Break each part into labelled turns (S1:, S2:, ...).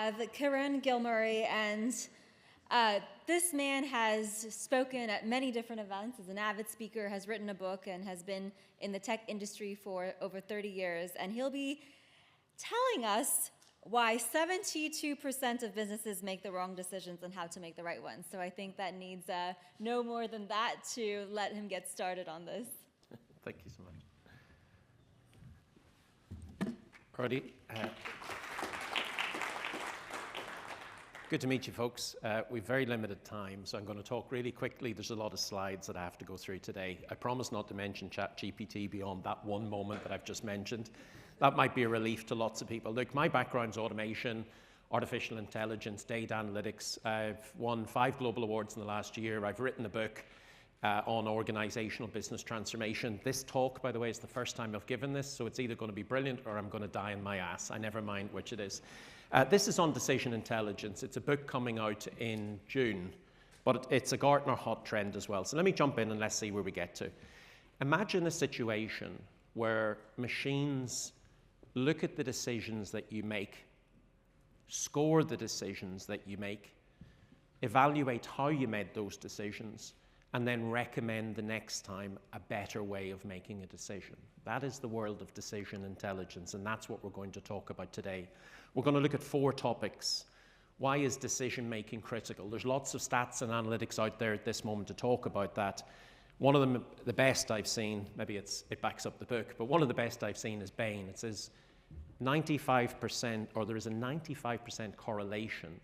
S1: have Kieran, and this man has spoken at many different events, is an avid speaker, has written a book, and has been in the tech industry for over 30 years. And he'll be telling us why 72% of businesses make the wrong decisions and how to make the right ones. So I think that needs no more than that to let him get started on this.
S2: Thank you so much. Alrighty. Good to meet you, folks. We've very limited time, so I'm going to talk really quickly. There's a lot of slides that I have to go through today. I promise not to mention ChatGPT beyond that one moment that I've just mentioned. That might be a relief to lots of people. Look, my background's automation, artificial intelligence, data analytics. I've won 5 global awards in the last year. I've written a book on organizational business transformation. This talk, by the way, is the first time I've given this, so it's either going to be brilliant or I'm going to die on my ass. I never mind which it is. This is on decision intelligence. It's a book coming out in June, but it's a Gartner hot trend as well. So let me jump in and let's see where we get to. Imagine a situation where machines look at the decisions that you make, score the decisions that you make, evaluate how you made those decisions, and then recommend the next time a better way of making a decision. That is the world of decision intelligence, and that's what we're going to talk about today. We're going to look at 4 topics. Why is decision making critical? There's lots of stats and analytics out there at this moment to talk about that. One of them, the best I've seen, maybe it backs up the book, but one of the best I've seen is Bain. It says 95%, or there is a 95% correlation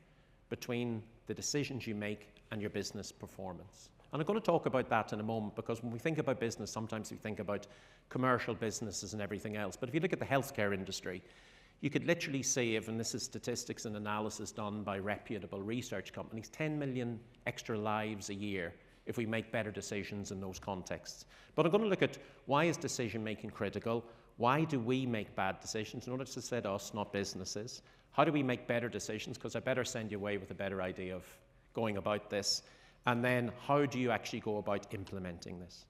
S2: between the decisions you make and your business performance. And I'm going to talk about that in a moment, because when we think about business, sometimes we think about commercial businesses and everything else. But if you look at the healthcare industry, you could literally save, and this is statistics and analysis done by reputable research companies, 10 million extra lives a year if we make better decisions in those contexts. But I'm going to look at why is decision making critical? Why do we make bad decisions? Notice I said us, not businesses. How do we make better decisions? Because I better send you away with a better idea of going about this. And then how do you actually go about implementing this?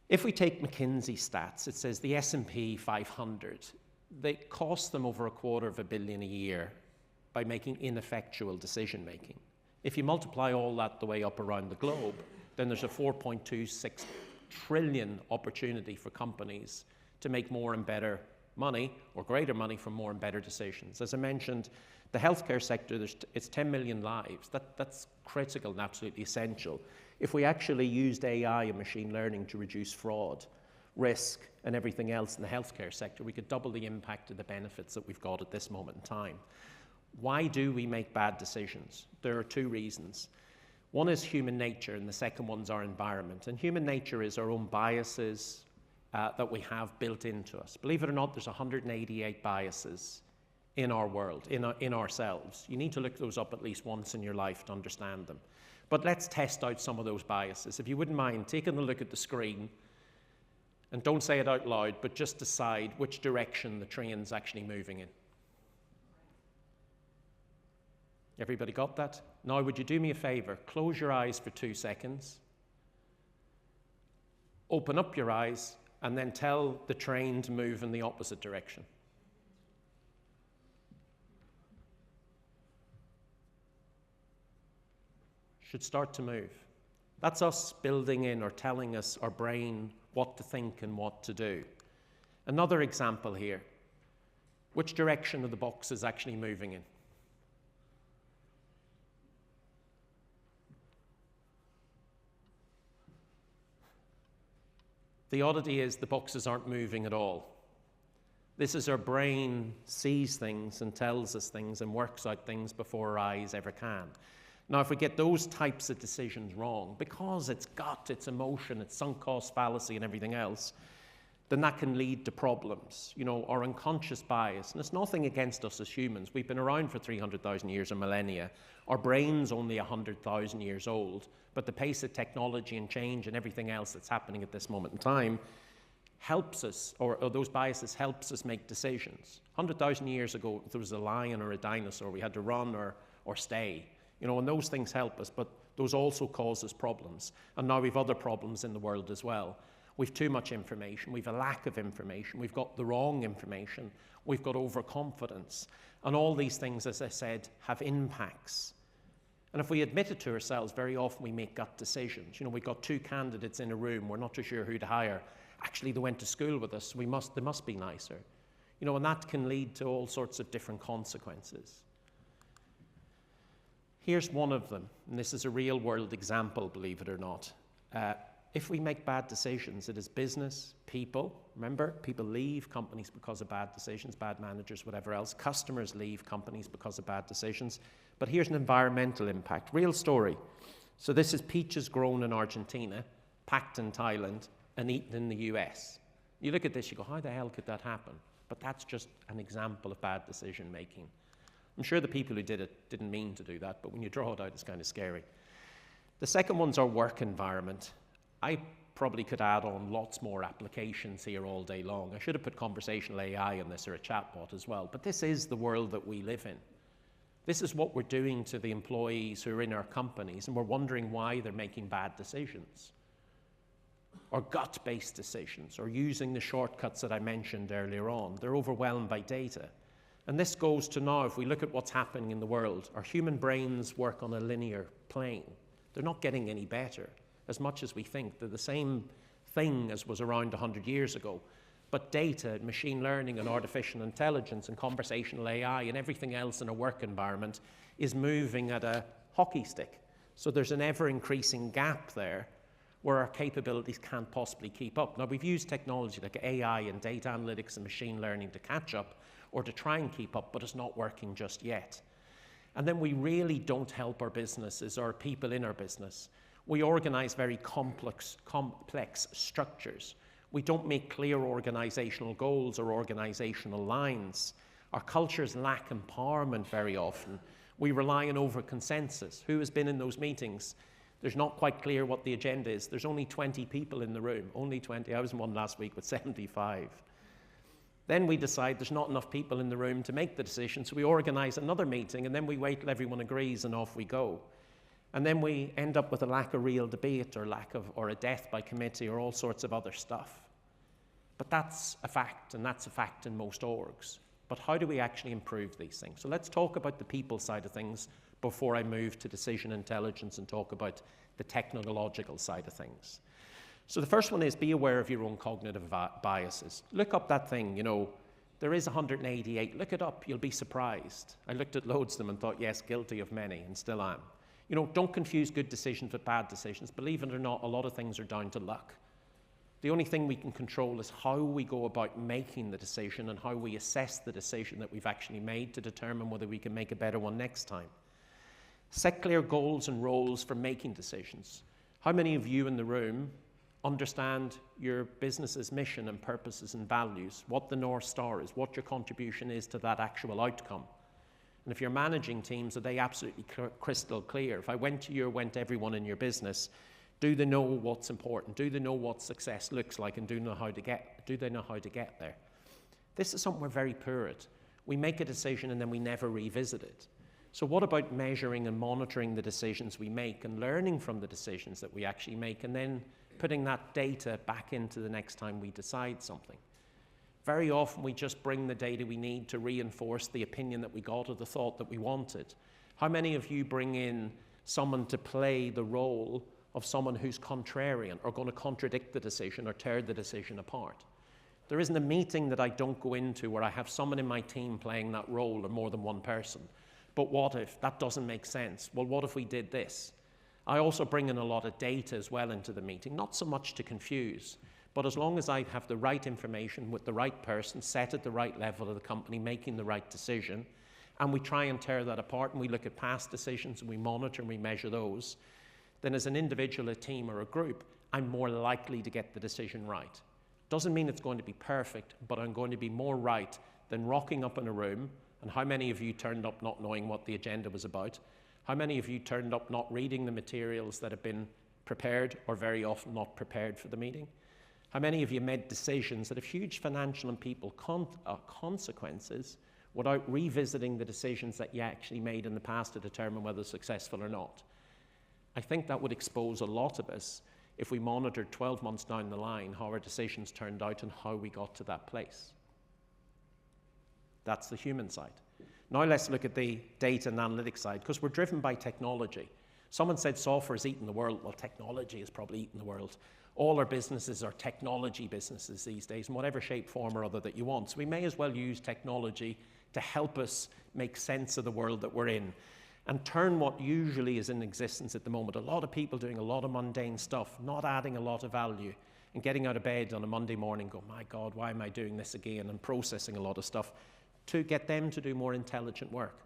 S2: If we take McKinsey stats, it says the S&P 500, they cost them over $250 million a year by making ineffectual decision making. If you multiply all that the way up around the globe, then there's a 4.26 trillion opportunity for companies to make more and better money, or greater money from more and better decisions. As I mentioned, the healthcare sector, it's 10 million lives. That's critical and absolutely essential. If we actually used AI and machine learning to reduce fraud, risk, and everything else in the healthcare sector, we could double the impact of the benefits that we've got at this moment in time. Why do we make bad decisions? There are 2 reasons. One is human nature, and the second one's our environment. And human nature is our own biases that we have built into us. Believe it or not, there's 188 biases in our world, in ourselves. You need to look those up at least once in your life to understand them. But let's test out some of those biases. If you wouldn't mind taking a look at the screen, and don't say it out loud, but just decide which direction the train's actually moving in. Everybody got that? Now, would you do me a favor? Close your eyes for 2 seconds. Open up your eyes, and then tell the train to move in the opposite direction. Should start to move. That's us building in or telling us, our brain, what to think and what to do. Another example here. Which direction are the boxes actually moving in? The oddity is the boxes aren't moving at all. This is our brain sees things and tells us things and works out things before our eyes ever can. Now, if we get those types of decisions wrong, because it's gut, it's emotion, it's sunk cost fallacy and everything else, then that can lead to problems. You know, our unconscious bias, and it's nothing against us as humans. We've been around for 300,000 years or millennia. Our brain's only 100,000 years old, but the pace of technology and change and everything else that's happening at this moment in time helps us, or those biases helps us make decisions. 100,000 years ago, if there was a lion or a dinosaur, we had to run or stay. You know, and those things help us, but those also cause us problems. And now we've other problems in the world as well. We've too much information, we've a lack of information, we've got the wrong information, we've got overconfidence. And all these things, as I said, have impacts. And if we admit it to ourselves, very often we make gut decisions. You know, we've got two candidates in a room, we're not too sure who to hire. Actually, they went to school with us, they must be nicer. You know, and that can lead to all sorts of different consequences. Here's one of them, and this is a real-world example, believe it or not. If we make bad decisions, it is business, people. Remember, people leave companies because of bad decisions, bad managers, whatever else. Customers leave companies because of bad decisions. But here's an environmental impact. Real story. So this is peaches grown in Argentina, packed in Thailand, and eaten in the US. You look at this, you go, how the hell could that happen? But that's just an example of bad decision making. I'm sure the people who did it didn't mean to do that, but when you draw it out, it's kind of scary. The second one's our work environment. I probably could add on lots more applications here all day long. I should have put conversational AI in this, or a chatbot as well, but this is the world that we live in. This is what we're doing to the employees who are in our companies, and we're wondering why they're making bad decisions, or gut-based decisions, or using the shortcuts that I mentioned earlier on. They're overwhelmed by data. And this goes to now, if we look at what's happening in the world, our human brains work on a linear plane. They're not getting any better. As much as we think they're the same thing as was around 100 years ago. But data, machine learning, and artificial intelligence, and conversational AI, and everything else in a work environment is moving at a hockey stick. So there's an ever-increasing gap there where our capabilities can't possibly keep up. Now, we've used technology like AI and data analytics and machine learning to catch up or to try and keep up, but it's not working just yet. And then we really don't help our businesses or people in our business. We organize very complex structures. We don't make clear organizational goals or organizational lines. Our cultures lack empowerment very often. We rely on over-consensus. Who has been in those meetings? There's not quite clear what the agenda is. There's only 20 people in the room, only 20. I was in one last week with 75. Then we decide there's not enough people in the room to make the decision, so we organize another meeting, and then we wait till everyone agrees, and off we go. And then we end up with a lack of real debate, or a death by committee, or all sorts of other stuff. But that's a fact, and that's a fact in most orgs. But how do we actually improve these things? So let's talk about the people side of things before I move to decision intelligence and talk about the technological side of things. So the first one is be aware of your own cognitive biases. Look up that thing, you know, there is 188. Look it up, you'll be surprised. I looked at loads of them and thought, yes, guilty of many, and still am. You know, don't confuse good decisions with bad decisions. Believe it or not, a lot of things are down to luck. The only thing we can control is how we go about making the decision and how we assess the decision that we've actually made to determine whether we can make a better one next time. Set clear goals and roles for making decisions. How many of you in the room understand your business's mission and purposes and values, what the North Star is, what your contribution is to that actual outcome? And if you're managing teams, are they absolutely crystal clear? If I went to everyone in your business, do they know what's important? Do they know what success looks like, and do they know how to get there? This is something we're very poor at. We make a decision and then we never revisit it. So what about measuring and monitoring the decisions we make and learning from the decisions that we actually make, and then putting that data back into the next time we decide something? Very often we just bring the data we need to reinforce the opinion that we got or the thought that we wanted. How many of you bring in someone to play the role of someone who's contrarian or going to contradict the decision or tear the decision apart? There isn't a meeting that I don't go into where I have someone in my team playing that role, or more than one person. But what if that doesn't make sense? Well, what if we did this? I also bring in a lot of data as well into the meeting, not so much to confuse, but as long as I have the right information with the right person, set at the right level of the company, making the right decision, and we try and tear that apart, and we look at past decisions, and we monitor and we measure those, then as an individual, a team, or a group, I'm more likely to get the decision right. Doesn't mean it's going to be perfect, but I'm going to be more right than rocking up in a room. And how many of you turned up not knowing what the agenda was about? How many of you turned up not reading the materials that have been prepared, or very often not prepared for the meeting? How many of you made decisions that have huge financial and people consequences without revisiting the decisions that you actually made in the past to determine whether successful or not? I think that would expose a lot of us if we monitored 12 months down the line how our decisions turned out and how we got to that place. That's the human side. Now let's look at the data and analytics side, because we're driven by technology. Someone said software is eating the world. Well, technology is probably eating the world. All our businesses are technology businesses these days, in whatever shape, form, or other that you want. So we may as well use technology to help us make sense of the world that we're in and turn what usually is in existence at the moment. A lot of people doing a lot of mundane stuff, not adding a lot of value, and getting out of bed on a Monday morning, go, my God, why am I doing this again? And processing a lot of stuff to get them to do more intelligent work.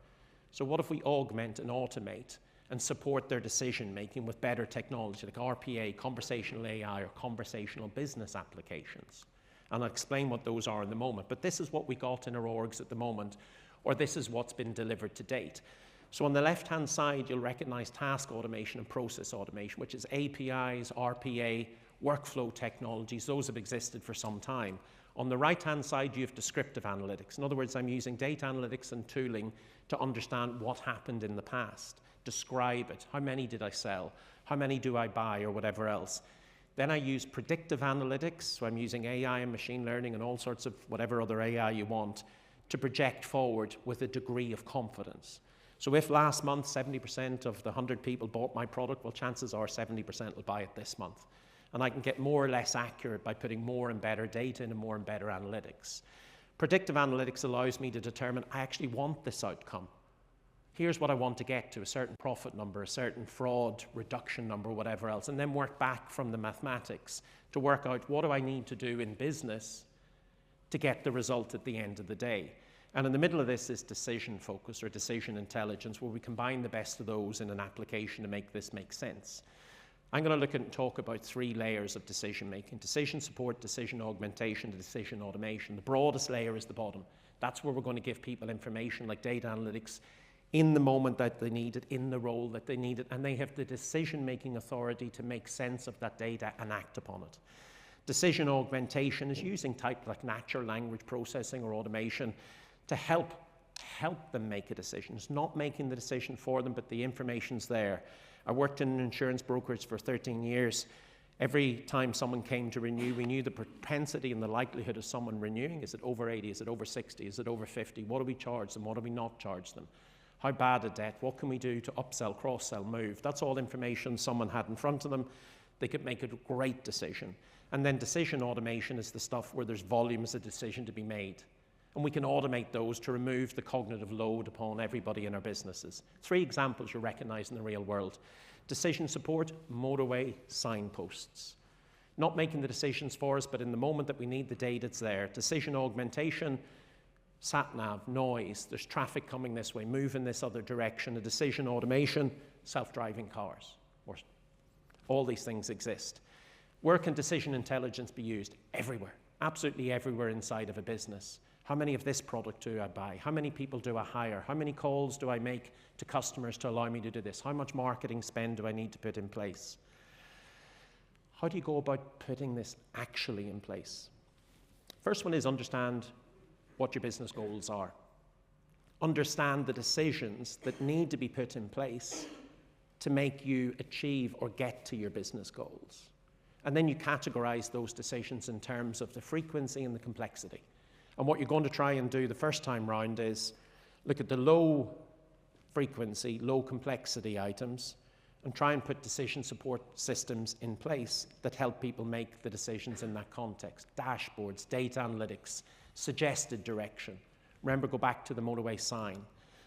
S2: So what if we augment and automate and support their decision making with better technology like RPA, conversational AI, or conversational business applications? And I'll explain what those are in a moment. But this is what we got in our orgs at the moment, or this is what's been delivered to date. So on the left-hand side, you'll recognize task automation and process automation, which is APIs, RPA, workflow technologies. Those have existed for some time. On the right-hand side, you have descriptive analytics. In other words, I'm using data analytics and tooling to understand what happened in the past, describe it. How many did I sell? How many do I buy, or whatever else? Then I use predictive analytics, so I'm using AI and machine learning and all sorts of whatever other AI you want to project forward with a degree of confidence. So if last month 70% of the 100 people bought my product, well, chances are 70% will buy it this month. And I can get more or less accurate by putting more and better data in and more and better analytics. Predictive analytics allows me to determine I actually want this outcome. Here's what I want to get to, a certain profit number, a certain fraud reduction number, whatever else, and then work back from the mathematics to work out what do I need to do in business to get the result at the end of the day. And in the middle of this is decision focus or decision intelligence, where we combine the best of those in an application to make this make sense. I'm going to look at and talk about 3 layers of decision making: decision support, decision augmentation, and decision automation. The broadest layer is the bottom. That's where we're going to give people information like data analytics in the moment that they need it, in the role that they need it, and they have the decision-making authority to make sense of that data and act upon it. Decision augmentation is using type like natural language processing or automation to help them make a decision. It's not making the decision for them, but the information's there. I worked in an insurance brokerage for 13 years. Every time someone came to renew, we knew the propensity and the likelihood of someone renewing. Is it over 80? Is it over 60? Is it over 50? What do we charge them? What do we not charge them? How bad a debt? What can we do to upsell, cross-sell, move? That's all information someone had in front of them. They could make a great decision. And then decision automation is the stuff where there's volumes of decision to be made. And we can automate those to remove the cognitive load upon everybody in our businesses. 3 examples you recognize in the real world. Decision support, motorway signposts. Not making the decisions for us, but in the moment that we need the data, it's there. Decision augmentation, sat-nav, noise, there's traffic coming this way, move in this other direction. A decision automation, self-driving cars. All these things exist. Where can decision intelligence be used? Everywhere, absolutely everywhere inside of a business. How many of this product do I buy? How many people do I hire? How many calls do I make to customers to allow me to do this? How much marketing spend do I need to put in place? How do you go about putting this actually in place? First one is understand what your business goals are. Understand the decisions that need to be put in place to make you achieve or get to your business goals. And then you categorize those decisions in terms of the frequency and the complexity. And what you're going to try and do the first time round is look at the low frequency, low complexity items and try and put decision support systems in place that help people make the decisions in that context. Dashboards, data analytics, suggested direction. Remember, go back to the motorway sign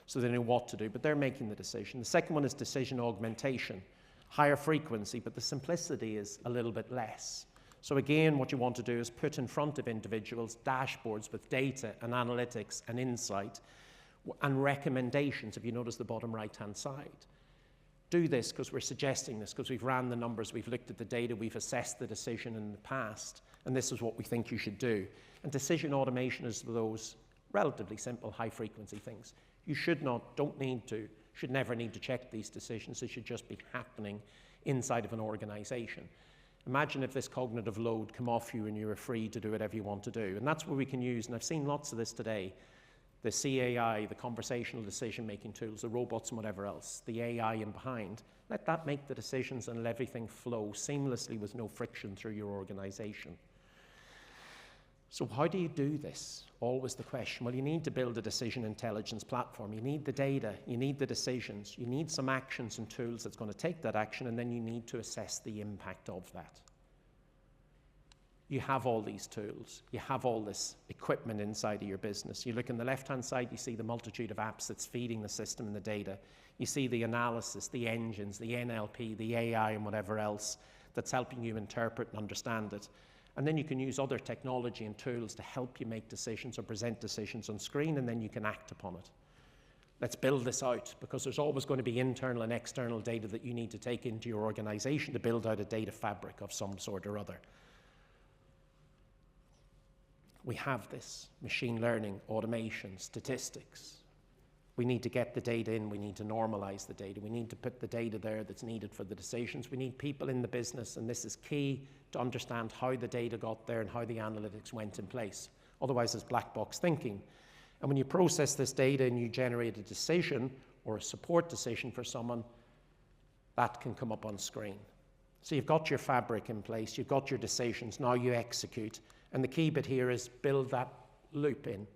S2: so they know what to do, but they're making the decision. The second one is decision augmentation. Higher frequency, but the simplicity is a little bit less. So again, what you want to do is put in front of individuals dashboards with data and analytics and insight and recommendations, if you notice the bottom right-hand side. Do this because we're suggesting this, because we've ran the numbers, we've looked at the data, we've assessed the decision in the past, and this is what we think you should do. And decision automation is those relatively simple, high-frequency things. You should never need to check these decisions. They should just be happening inside of an organization. Imagine if this cognitive load come off you and you were free to do whatever you want to do. And that's where we can use, and I've seen lots of this today, the CAI, the conversational decision-making tools, the robots and whatever else, the AI in behind, let that make the decisions and let everything flow seamlessly with no friction through your organization. So how do you do this? Always the question. Well, you need to build a decision intelligence platform. You need the data, you need the decisions, you need some actions and tools that's going to take that action, and then you need to assess the impact of that. You have all these tools. You have all this equipment inside of your business. You look on the left-hand side, you see the multitude of apps that's feeding the system and the data. You see the analysis, the engines, the NLP, the AI, and whatever else that's helping you interpret and understand it. And then you can use other technology and tools to help you make decisions or present decisions on screen, and then you can act upon it. Let's build this out, because there's always going to be internal and external data that you need to take into your organization to build out a data fabric of some sort or other. We have this: machine learning, automation, statistics. We need to get the data in. We need to normalize the data. We need to put the data there that's needed for the decisions. We need people in the business, and this is key, to understand how the data got there and how the analytics went in place. Otherwise, it's black box thinking. And when you process this data and you generate a decision or a support decision for someone, that can come up on screen. So you've got your fabric in place, you've got your decisions, now you execute. And the key bit here is build that loop in.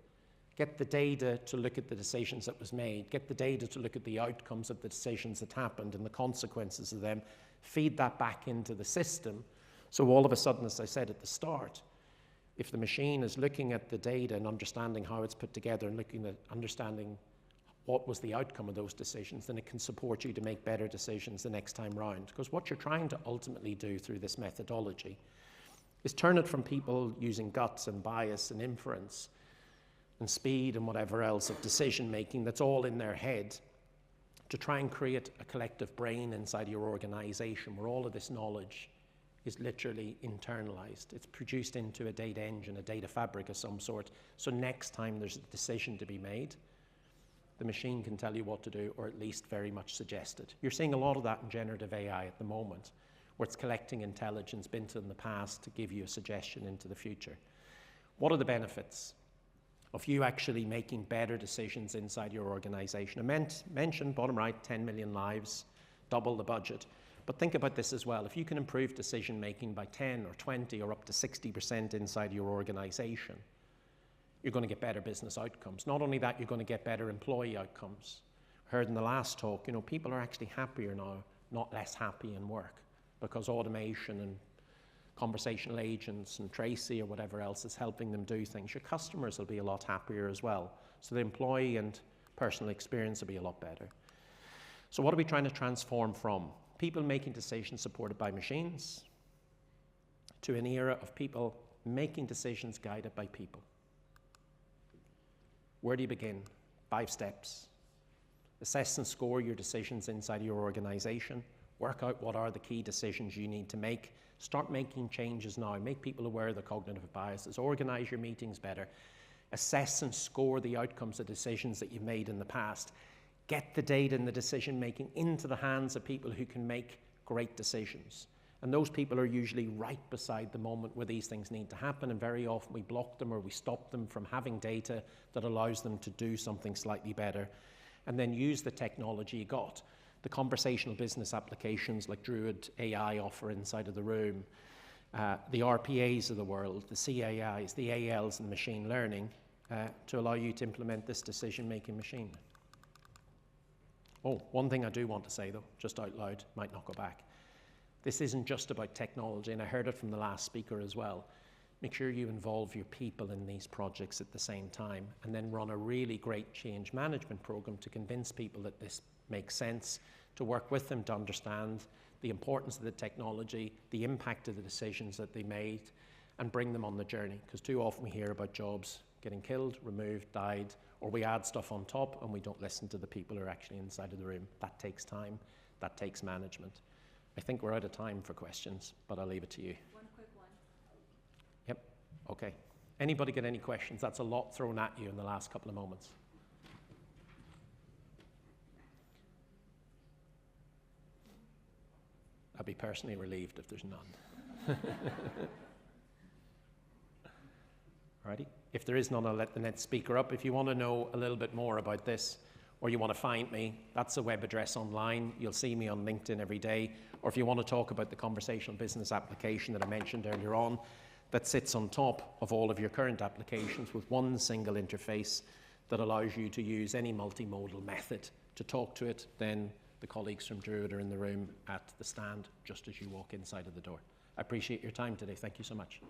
S2: Get the data to look at the decisions that was made. Get the data to look at the outcomes of the decisions that happened and the consequences of them. Feed that back into the system. So all of a sudden, as I said at the start, if the machine is looking at the data and understanding how it's put together and looking at understanding what was the outcome of those decisions, then it can support you to make better decisions the next time round. Because what you're trying to ultimately do through this methodology is turn it from people using guts and bias and inference and speed and whatever else of decision making that's all in their head, to try and create a collective brain inside your organization where all of this knowledge is literally internalized. It's produced into a data engine, a data fabric of some sort. So next time there's a decision to be made, the machine can tell you what to do, or at least very much suggest it. You're seeing a lot of that in generative AI at the moment, where it's collecting intelligence built in the past to give you a suggestion into the future. What are the benefits of you actually making better decisions inside your organization? I mentioned, bottom right, 10 million lives, double the budget. But think about this as well. If you can improve decision making by 10 or 20 or up to 60% inside your organization, you're going to get better business outcomes. Not only that, you're going to get better employee outcomes. Heard in the last talk, people are actually happier now, not less happy in work, because automation and conversational agents and Tracy or whatever else is helping them do things. Your customers will be a lot happier as well. So the employee and personal experience will be a lot better. So what are we trying to transform from? People making decisions supported by machines to an era of people making decisions guided by people. Where do you begin? 5 steps. Assess and score your decisions inside your organization. Work out what are the key decisions you need to make. Start making changes now. Make people aware of the cognitive biases. Organize your meetings better. Assess and score the outcomes of decisions that you've made in the past. Get the data and the decision making into the hands of people who can make great decisions. And those people are usually right beside the moment where these things need to happen, and very often we block them or we stop them from having data that allows them to do something slightly better. And then use the technology you got. The conversational business applications like Druid AI offer inside of the room, the RPAs of the world, the CAIs, the ALs and machine learning to allow you to implement this decision-making machine. Oh, one thing I do want to say though, just out loud, might not go back. This isn't just about technology, and I heard it from the last speaker as well. Make sure you involve your people in these projects at the same time, and then run a really great change management program to convince people that this makes sense, to work with them to understand the importance of the technology, the impact of the decisions that they made, and bring them on the journey. Because too often we hear about jobs getting killed, removed, died, or we add stuff on top and we don't listen to the people who are actually inside of the room. That takes time, that takes management. I think we're out of time for questions, but I'll leave it to you.
S1: One quick one.
S2: Yep, okay. Anybody got any questions? That's a lot thrown at you in the last couple of moments. I'd be personally relieved if there's none. Alrighty. If there is none, I'll let the next speaker up. If you want to know a little bit more about this, or you want to find me, that's a web address online. You'll see me on LinkedIn every day. Or if you want to talk about the conversational business application that I mentioned earlier on, that sits on top of all of your current applications with one single interface that allows you to use any multimodal method to talk to it, then the colleagues from Druid are in the room at the stand just as you walk inside of the door. I appreciate your time today. Thank you so much.